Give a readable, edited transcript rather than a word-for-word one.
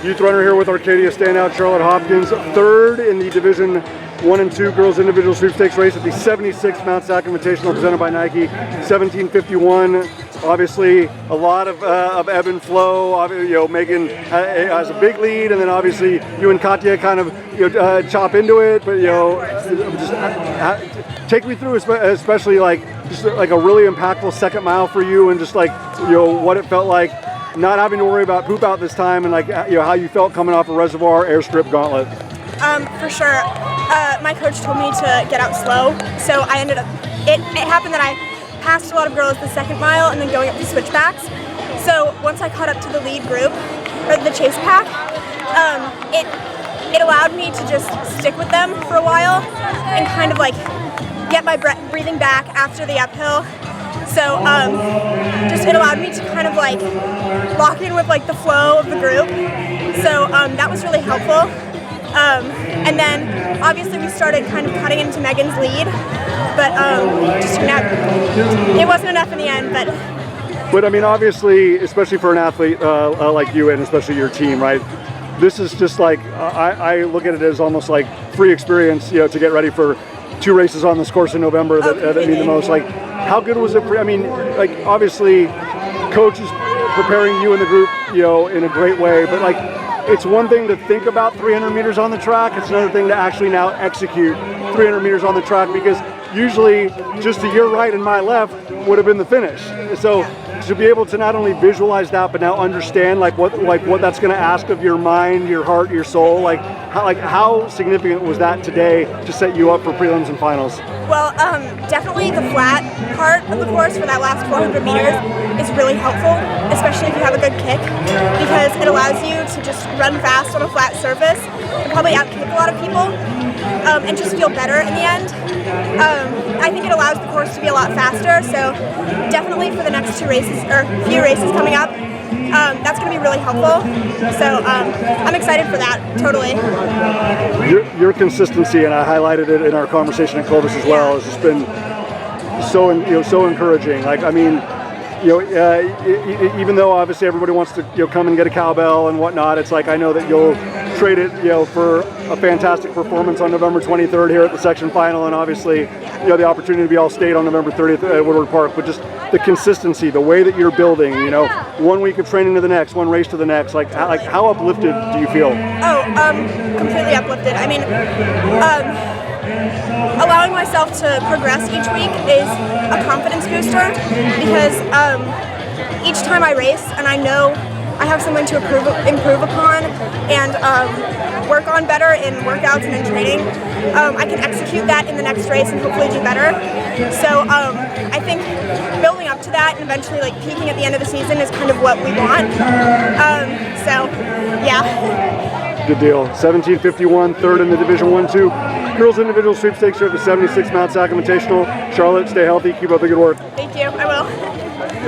youth runner here with Arcadia standout Charlotte Hopkins, third in the Division 1 and 2 girls individual sweepstakes race at the 76th Mount SAC Invitational presented by Nike. 17:51. Obviously, a lot of ebb and flow. You know, Megan has a big lead, and then obviously you and Katya kind of chop into it. But just take me through, especially just like a really impactful second mile for you, and just what it felt like not having to worry about poop out this time, and how you felt coming off a reservoir airstrip gauntlet. For sure. My coach told me to get out slow, so I ended up. It happened that I passed a lot of girls the second mile and then going up the switchbacks. So once I caught up to the lead group, or the chase pack, it allowed me to just stick with them for a while and kind of get my breathing back after the uphill. So just it allowed me to kind of lock in with the flow of the group. So that was really helpful. And then obviously we started kind of cutting into Megan's lead, but it wasn't enough in the end. But Well, definitely the flat part of the course for that last 400 meters is really helpful, especially if you have a good kick, because it allows you to just run fast on a flat surface and probably outkick a lot of people and just feel better in the end. I think it allows the course to be a lot faster, so definitely for the next 2 races, or few races coming up, that's going to be really helpful. So I'm excited for that, totally. Your consistency, and I highlighted it in our conversation at Clovis as well, has just been so encouraging. Even though obviously everybody wants to come and get a cowbell and whatnot, it's I know that you'll trade it for a fantastic performance on November 23rd here at the section final, and obviously the opportunity to be all state on November 30th at Woodward Park. But just the consistency, the way that you're building, 1 week of training to the next, 1 race to the next, how uplifted do you feel? Completely uplifted. I mean, allowing myself to progress each week is a confidence booster, because each time I race and I know I have something to improve upon and work on better in workouts and in training, I can execute that in the next race and hopefully do better. So I think building up to that and eventually peaking at the end of the season is kind of what we want. Yeah. Good deal. 17:51, third in the Division 1-2 girls individual sweepstakes here at the 76th Mount SAC Invitational. Charlotte, stay healthy. Keep up the good work. Thank you. I will.